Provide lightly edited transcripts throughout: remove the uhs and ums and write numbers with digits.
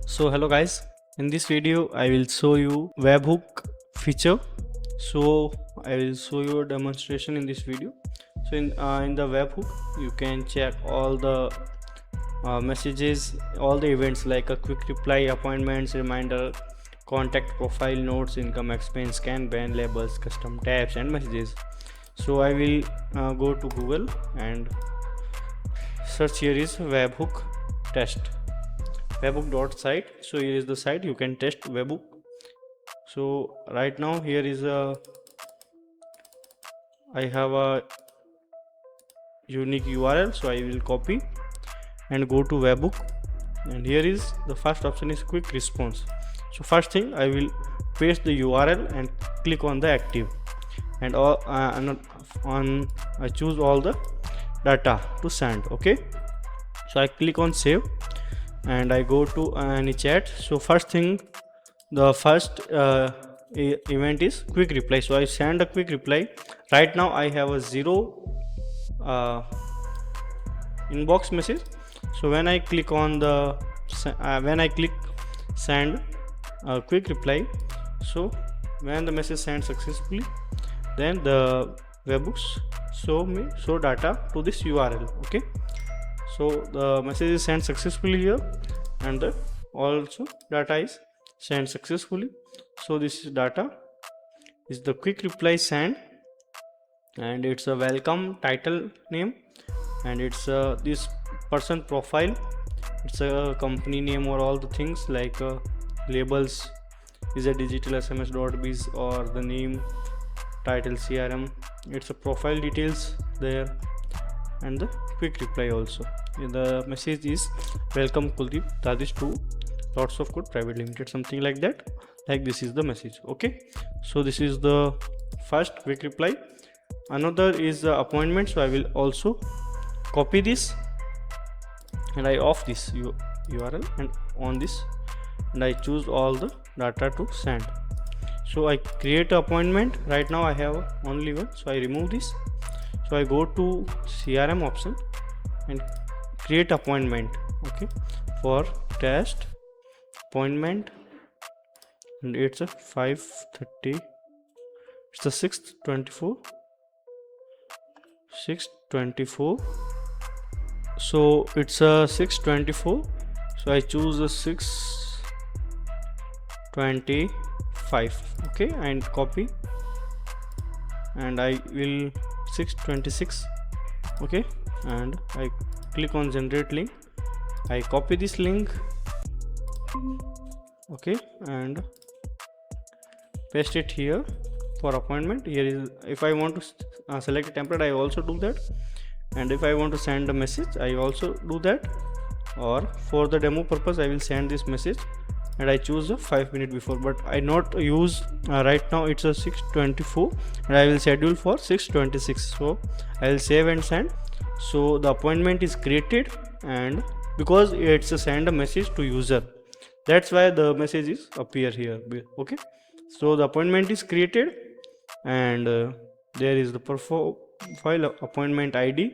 So hello guys, in this video I will show you Webhook feature. So I will show you a demonstration in this video. So in the Webhook you can check all the messages, all the events like a quick reply, appointments, reminder, contact, profile, notes, income, expense, Kanban, labels, custom tabs and messages. So I will go to Google and search. Here is Webhook test, Webhook.site. So here is the site, you can test Webhook. So right now here is I have a unique URL, so I will copy and go to Webhook, and here is the first option is quick response. So first thing, I will paste the URL and click on the active, and I choose all the data to send. Okay, so I click on save and I go to any chat. So first thing, the first event is quick reply, so I send a quick reply. Right now I have a 0 inbox message. So when I click on the send a quick reply, so when the message sent successfully, then the Webhooks show data to this URL. Okay, so the message is sent successfully here, and the also data is sent successfully. So this is data is the quick reply sent, and it's a welcome title name, and it's this person profile, it's a company name or all the things like labels is a digital sms.biz or the name, title CRM, it's a profile details there, and the quick reply also. The message is welcome Kuldeep, that is to lots of code private limited, something like that. Like this is the message. Okay, so this is the first quick reply. Another is the appointment, so I will also copy this and I off this URL and on this, and I choose all the data to send. So I create an appointment. Right now I have only one, so I remove this. So I go to CRM option and create appointment. Okay, for test appointment, and it's a 5:30, it's the 6:24, so it's a 6:24, so I choose a 6:25. okay, and copy, and I will 6:26. okay, and I click on generate link, I copy this link, okay, and paste it here for appointment. Here is, if I want to select a template, I also do that, and if I want to send a message, I also do that, or for the demo purpose I will send this message and I choose a 5 minutes before, but I not use right now it's a 6:24 and I will schedule for 6:26. so I will save and send. So the appointment is created, and because it's a send a message to user, that's why the message is appear here. Okay, so the appointment is created, and there is the profile appointment ID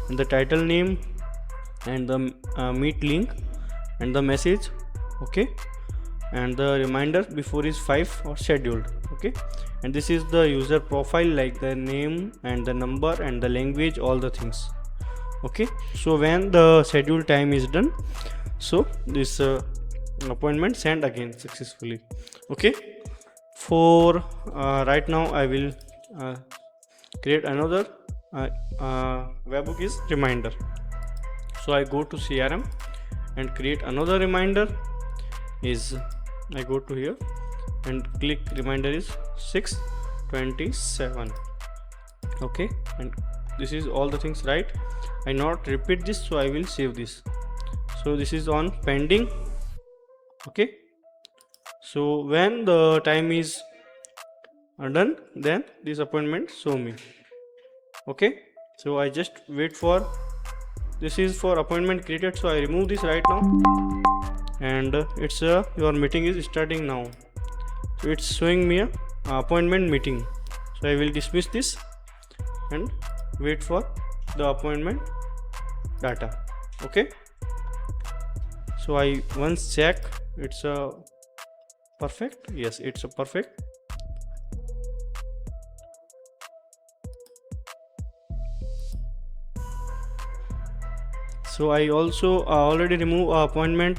and the title name and the meet link and the message. Okay, and the reminder before is 5 or scheduled. Okay, and this is the user profile, like the name and the number and the language, all the things. Okay, so when the scheduled time is done, so this appointment sent again successfully. Okay, for right now I will create another Webhook is reminder. So I go to CRM and create another reminder. Is I go to here and click reminder is 6:27. okay, and this is all the things, right? I not repeat this, so I will save this. So this is on pending. Okay, so when the time is done, then this appointment show me. Okay, so I just wait for, this is for appointment created, so I remove this right now, and it's your meeting is starting now, so it's showing me a appointment meeting. So I will dismiss this and wait for the appointment data. Okay, so I once check it's a perfect. Yes, it's a perfect. So I also already remove appointment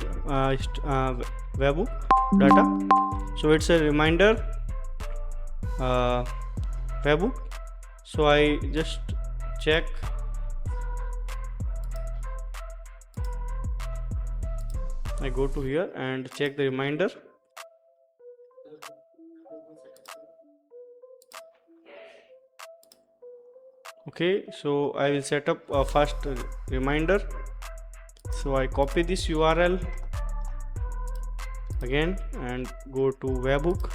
webhook data. So it's a reminder webhook. So I just check. I go to here and check the reminder. Okay, so I will set up a first reminder. So I copy this URL again and go to webhook.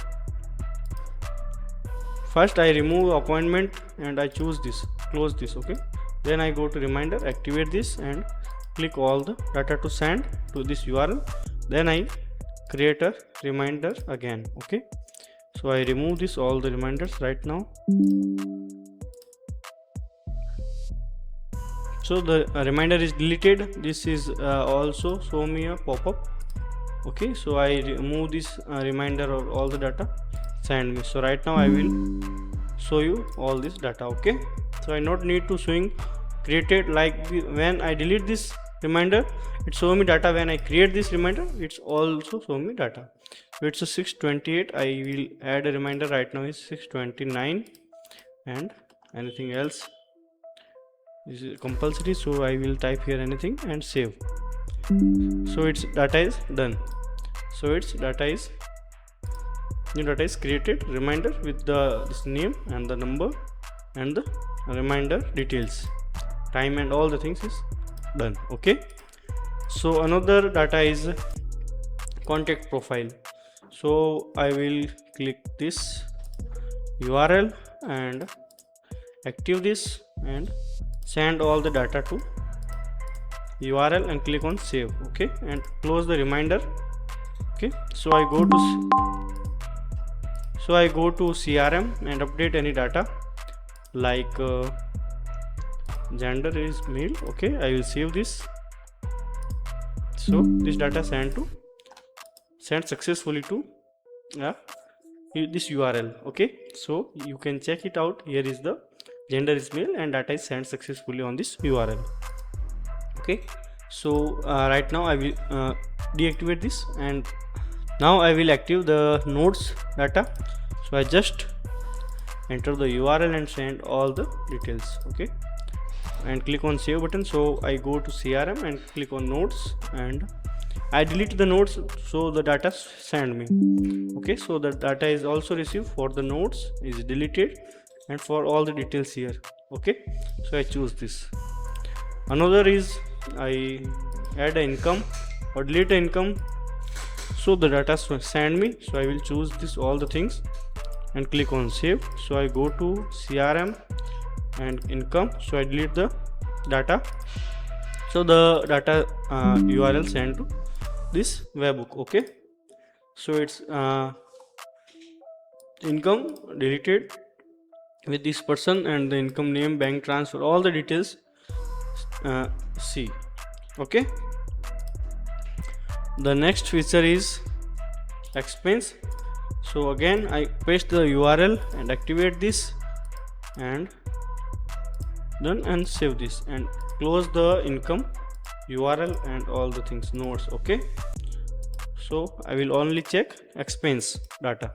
First I remove appointment and I choose this, close this. Okay, then I go to reminder, activate this and click all the data to send to this URL. Then I create a reminder again. Okay, so I remove this all the reminders right now. So the reminder is deleted. This is also show me a pop-up. Okay, so I remove this reminder of all the data, send me. So right now I will show you all this data. Okay, so I not need to showing created, like when I delete this reminder it show me data. When I create this reminder it's also show me data. So it's a 628. I will add a reminder right now is 629 and anything else is compulsory, so I will type here anything and save. So its data is done. So its data is new data is created, reminder with this name and the number and the reminder details, time and all the things is done. Okay, so another data is contact profile. So I will click this URL and active this and send all the data to URL and click on save. Okay, and close the reminder. Okay, so I go to CRM and update any data like gender is male. Okay, I will save this. So this data sent successfully to this URL. Okay, so you can check it out. Here is the gender is male and data is sent successfully on this URL. Okay, so right now I will deactivate this and now I will active the nodes data. So I just enter the URL and send all the details. Okay, and click on save button. So I go to CRM and click on nodes and I delete the nodes, so the data send me. Okay, so the data is also received for the nodes is deleted and for all the details here. Okay, so I choose this. Another is I add an income or delete an income, so the data send me. So I will choose this all the things and click on save. So I go to CRM and income, so I delete the data. So the data URL sent to this webhook. Okay, so it's income deleted with this person and the income name, bank transfer, all the details see. Okay, the next feature is expense. So again I paste the URL and activate this and done and save this and close the income URL and all the things nodes. Okay, so I will only check expense data.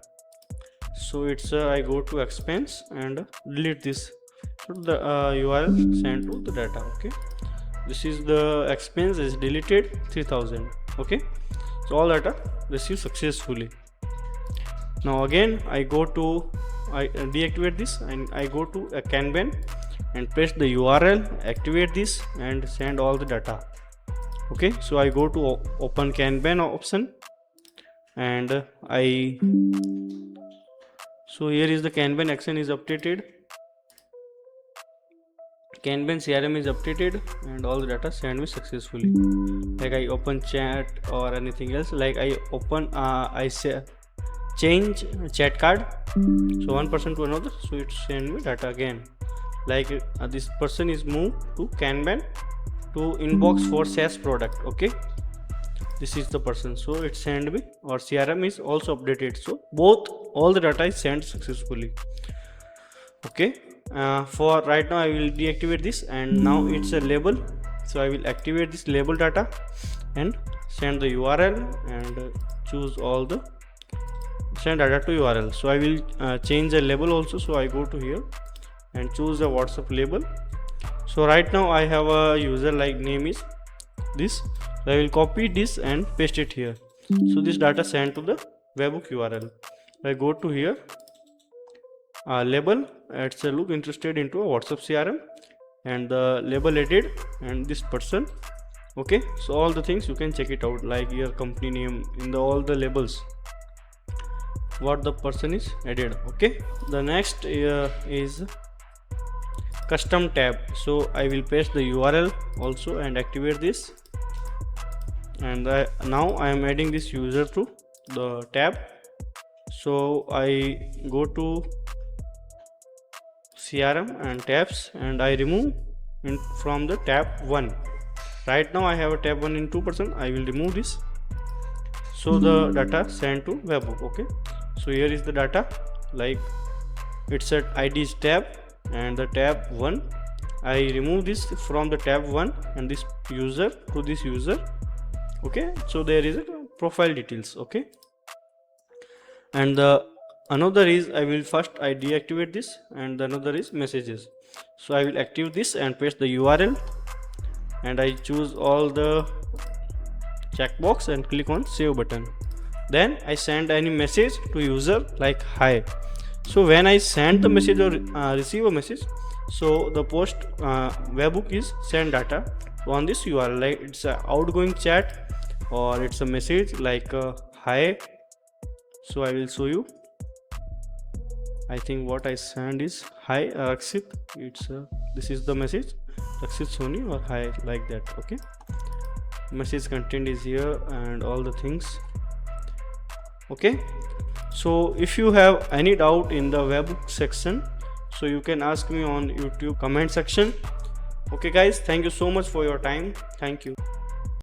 So it's I go to expense and delete this. So the URL sent to the data. Okay, this is the expense is deleted 3000. Okay, so all data received successfully. Now again I deactivate this and I go to a Kanban and paste the URL, activate this and send all the data. Okay, so I go to open Kanban option and so here is the Kanban action is updated, Kanban CRM is updated and all the data sent me successfully. Like I open chat or anything else, like I open I say change chat card, so one person to another, so it send me data again. Like this person is moved to Kanban to inbox for SaaS product. Okay, this is the person, so it sent me, or CRM is also updated, so all the data is sent successfully. Okay, for right now I will deactivate this, and now it's a label, so I will activate this label data and send the URL and choose all the send data to URL. So I will change the label also, so I go to here and choose the WhatsApp label. So right now I have a user like name is this, so I will copy this and paste it here. So this data sent to the webhook URL. I go to here, label, it's a look interested into a WhatsApp CRM, and the label added and this person. Okay, so all the things you can check it out, like your company name in the all the labels what the person is added. Okay, the next is custom tab, so I will paste the URL also and activate this, and now I am adding this user to the tab. So I go to CRM and tabs, and I remove from the tab 1. Right now I have a tab 1 in 2%. I will remove this, so the data sent to webhook. Okay, so here is the data, like it's at ID is tab and the tab 1. I remove this from the tab 1 and this user to this user. Okay, so there is a profile details. Okay, and the another is I will first I deactivate this, and another is messages. So I will active this and paste the URL, and I choose all the checkbox and click on save button. Then I send any message to user like hi. So when I send the message or receive a message, so the post webhook is send data on this URL, like it's a outgoing chat or it's a message like hi. So I will show you. I think what I send is hi Rakshit. It's this is the message, Rakshit Soni or hi, like that. Okay, message content is here and all the things. Okay, so if you have any doubt in the webhook section, so you can ask me on YouTube comment section. Okay guys, thank you so much for your time. Thank you.